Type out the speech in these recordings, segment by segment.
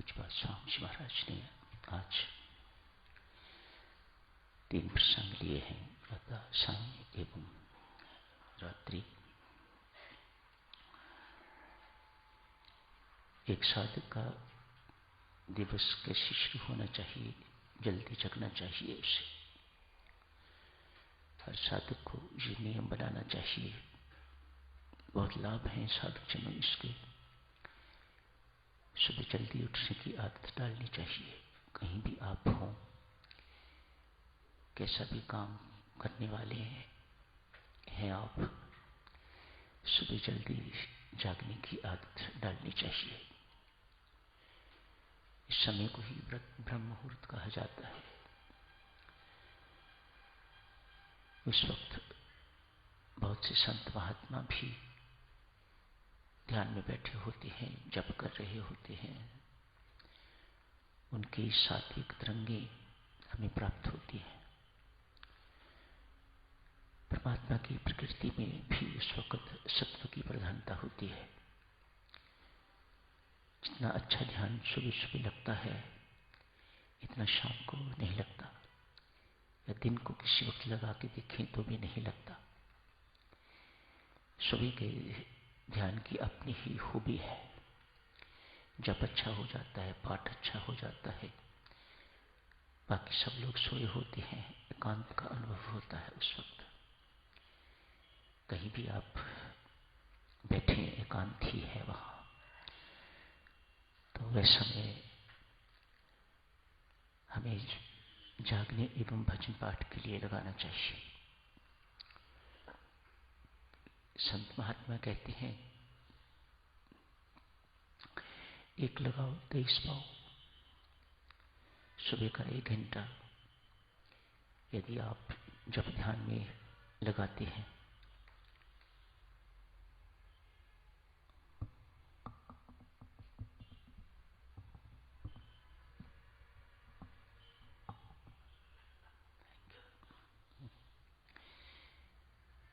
पूज्यपाद स्वामी जी महाराज ने आज 3 प्रसंग लिए हैं, प्रातः, सायं एवं रात्रि। एक साधक का दिवस कैसे शुरू होना चाहिए, जल्दी जगना चाहिए उसे। हर साधक को ये नियम बनाना चाहिए। बहुत लाभ हैं साधक जनों इसके। सुबह जल्दी उठने की आदत डालनी चाहिए। कहीं भी आप हों, कैसा भी काम करने वाले हैं आप, सुबह जल्दी जागने की आदत डालनी चाहिए। इस समय को ही ब्रह्म मुहूर्त कहा जाता है। उस वक्त बहुत से संत महात्मा भी ध्यान में बैठे होते हैं, जप कर रहे होते हैं। उनकी सात्विक तरंगें हमें प्राप्त होती हैं। परमात्मा की प्रकृति में भी उस वक्त सत्व की प्रधानता होती है। जितना अच्छा ध्यान सुबह सुबह लगता है, इतना शाम को नहीं लगता, या दिन को किसी वक्त लगा के देखें तो भी नहीं लगता। सुबह के ध्यान की अपनी ही खूबी है। जप अच्छा हो जाता है, पाठ अच्छा हो जाता है, बाकी सब लोग सोए होते हैं, एकांत का अनुभव होता है। उस वक्त कहीं भी आप बैठे, एकांत ही है वहां, तो वह समय हमें जागने एवं भजन पाठ के लिए लगाना चाहिए। संत महात्मा कहते हैं, एक लगाओ 23 पाओ। सुबह का 1 घंटा यदि आप जब ध्यान में लगाते हैं,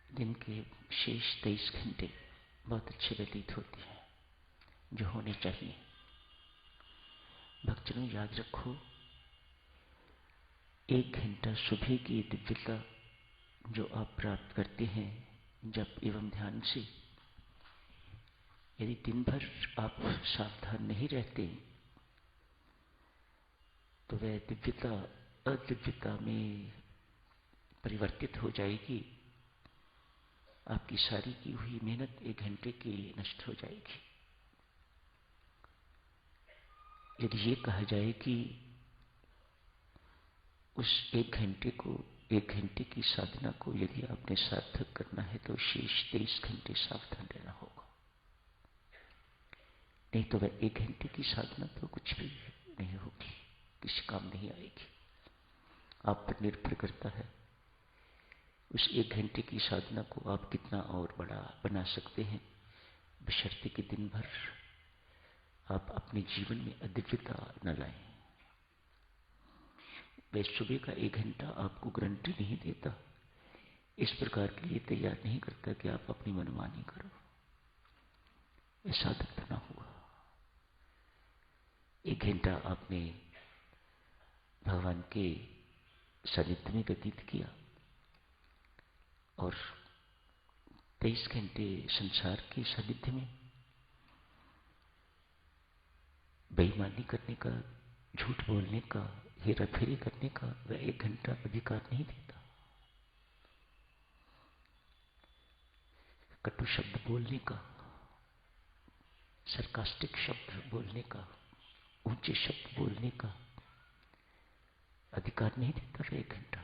दिन के शेष 23 घंटे बहुत अच्छे व्यतीत होते हैं, जो होने चाहिए। भक्तजनों याद रखो, 1 घंटा सुबह की दिव्यता जो आप प्राप्त करते हैं जप एवं ध्यान से, यदि दिन भर आप सावधान नहीं रहते तो वह दिव्यता अदिव्यता में परिवर्तित हो जाएगी। आपकी सारी की हुई मेहनत 1 घंटे के लिए नष्ट हो जाएगी। यदि ये कहा जाए कि उस 1 घंटे को, 1 घंटे की साधना को यदि आपने सार्थक करना है तो शेष 23 घंटे सावधान रहना होगा, नहीं तो वह 1 घंटे की साधना तो कुछ भी नहीं होगी, किसी काम नहीं आएगी। आप पर निर्भर करता है उस 1 घंटे की साधना को आप कितना और बड़ा बना सकते हैं, बशर्ते कि दिन भर आप अपने जीवन में अदिव्यता न लाएं। वह सुबह का 1 घंटा आपको गारंटी नहीं देता, इस प्रकार के लिए तैयार नहीं करता कि आप अपनी मनमानी करो। वह साधक बना हुआ 1 घंटा आपने भगवान के सानिध्य में व्यतीत किया और 23 घंटे संसार के सानिध्य में बेईमानी करने का, झूठ बोलने का, हेराफेरी करने का वह 1 घंटा अधिकार नहीं देता। कटु शब्द बोलने का, सरकास्टिक शब्द बोलने का, ऊंचे शब्द बोलने का अधिकार नहीं देता वह 1 घंटा।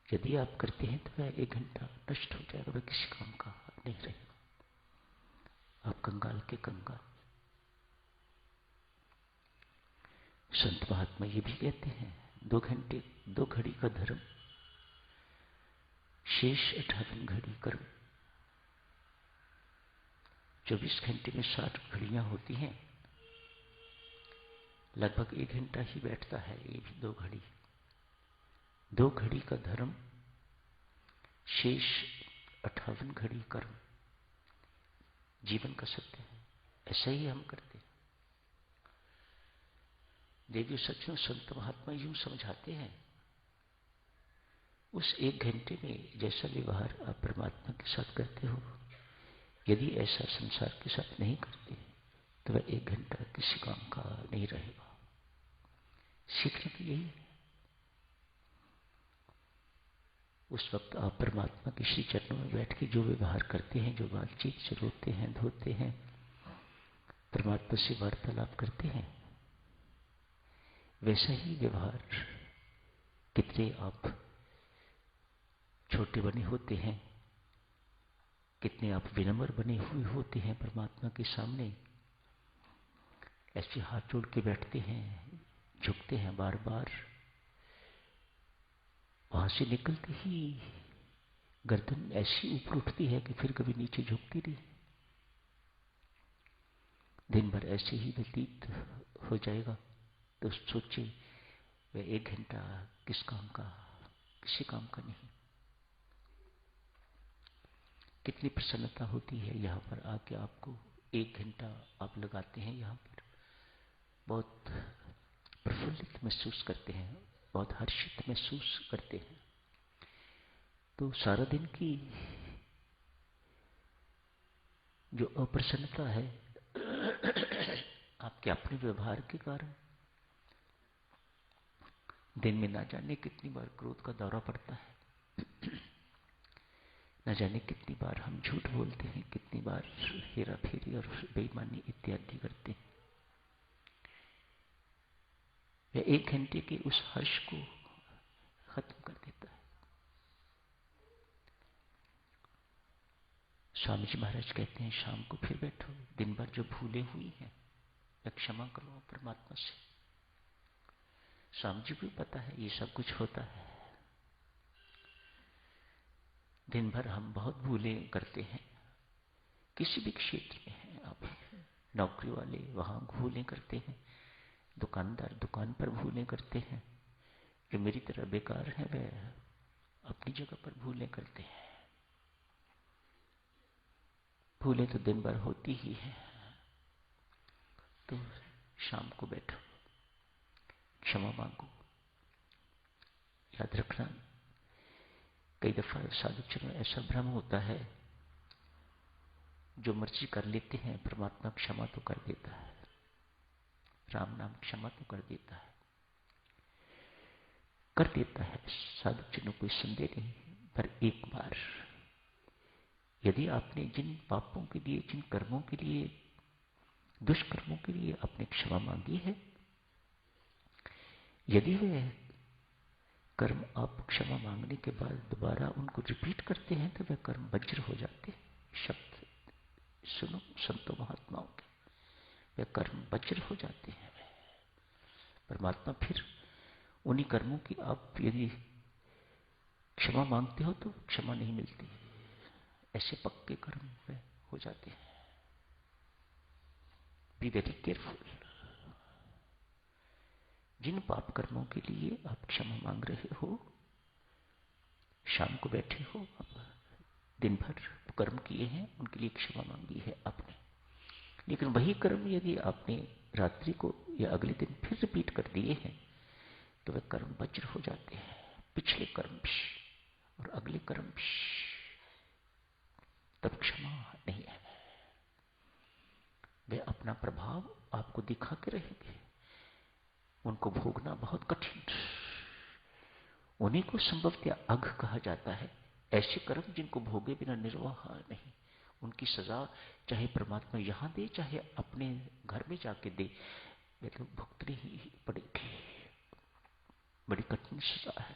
यदि आप करते हैं तो वह 1 घंटा नष्ट हो जाएगा, वह किसी काम का नहीं रहेगा। आप कंगाल के कंगाल। संत महात्मा ये भी कहते हैं, 2 घंटे 2 घड़ी का धर्म, शेष 58 घड़ी कर्म। 24 घंटे में 60 घड़ियां होती हैं, लगभग 1 घंटा ही बैठता है ये भी 2 घड़ी। 2 घड़ी का धर्म, शेष 58 घड़ी कर्म। जीवन का सत्य है, ऐसा ही हम करते हैं। देवी सचमुच संत महात्मा यूं समझाते हैं, उस 1 घंटे में जैसा व्यवहार आप परमात्मा के साथ करते हो, यदि ऐसा संसार के साथ नहीं करते तो वह 1 घंटा किसी काम का नहीं रहेगा। सीखने की यही है। उस वक्त आप परमात्मा के श्री चरणों में बैठ के जो व्यवहार करते हैं, जो बातचीत से रोते हैं, धोते हैं, परमात्मा से वार्तालाप करते हैं, वैसा ही व्यवहार कितने आप छोटे बने होते हैं, कितने आप विनम्र बने हुए होते हैं परमात्मा के सामने। ऐसे हाथ जोड़ के बैठते हैं, झुकते हैं बार बार। वहां से निकलते ही गर्दन ऐसी ऊपर उठती है कि फिर कभी नीचे झुकती नहीं। दिन भर ऐसे ही व्यतीत हो जाएगा तो सोचे वह 1 घंटा किस काम का, किसी काम का नहीं। कितनी प्रसन्नता होती है यहाँ पर आके। आपको 1 घंटा आप लगाते हैं यहाँ पर, बहुत प्रफुल्लित महसूस करते हैं, बहुत हर्षित महसूस करते हैं। तो सारा दिन की जो अप्रसन्नता है आपके अपने व्यवहार के कारण, दिन में ना जाने कितनी बार क्रोध का दौरा पड़ता है, न जाने कितनी बार हम झूठ बोलते हैं, कितनी बार हेरा फेरी और बेईमानी इत्यादि करते हैं। वह 1 घंटे के उस हर्ष को खत्म कर देता है। स्वामी जी महाराज कहते हैं, शाम को फिर बैठो, दिन भर जो भूले हुई हैं क्षमा करो परमात्मा से। स्वामी जी को पता है ये सब कुछ होता है। दिन भर हम बहुत भूले करते हैं, किसी भी क्षेत्र में हैं आप, नौकरी वाले वहां भूलें करते हैं, दुकानदार दुकान पर भूलें करते हैं, जो मेरी तरह बेकार है वह अपनी जगह पर भूलें करते हैं। भूलें तो दिन भर होती ही है। तो शाम को बैठो, क्षमा मांगो। याद रखना, कई दफा साधु में ऐसा भ्रम होता है, जो मर्जी कर लेते हैं परमात्मा क्षमा तो कर देता है, राम नाम क्षमा तो कर देता है, कर देता है साधु कोई संदेह नहीं। पर एक बार यदि आपने जिन पापों के लिए, जिन कर्मों के लिए, दुष्कर्मों के लिए आपने क्षमा मांगी है, यदि वे कर्म आप क्षमा मांगने के बाद दोबारा उनको रिपीट करते हैं तो वे कर्म वज्र हो जाते हैं। शब्द सुनो संतों महात्माओं के, वे कर्म वज्र हो जाते हैं। परमात्मा फिर उन्हीं कर्मों की आप यदि क्षमा मांगते हो तो क्षमा नहीं मिलती, ऐसे पक्के कर्म वे हो जाते हैं। Be very careful. जिन पाप कर्मों के लिए आप क्षमा मांग रहे हो, शाम को बैठे हो, दिन भर कर्म किए हैं, उनके लिए क्षमा मांगी है आपने, लेकिन वही कर्म यदि आपने रात्रि को या अगले दिन फिर रिपीट कर दिए हैं तो वे कर्म वज्र हो जाते हैं, पिछले कर्म भी और अगले कर्म भी। तब क्षमा नहीं है। वे अपना प्रभाव आपको दिखा के रहेंगे, उनको भोगना बहुत कठिन। उन्हीं को संभवतः अघ कहा जाता है, ऐसे कर्म जिनको भोगे बिना निर्वाह नहीं। उनकी सजा चाहे परमात्मा यहां दे, चाहे अपने घर में जाके दे, वे तो भुगतनी ही पड़ेगी। बड़ी कठिन सजा है।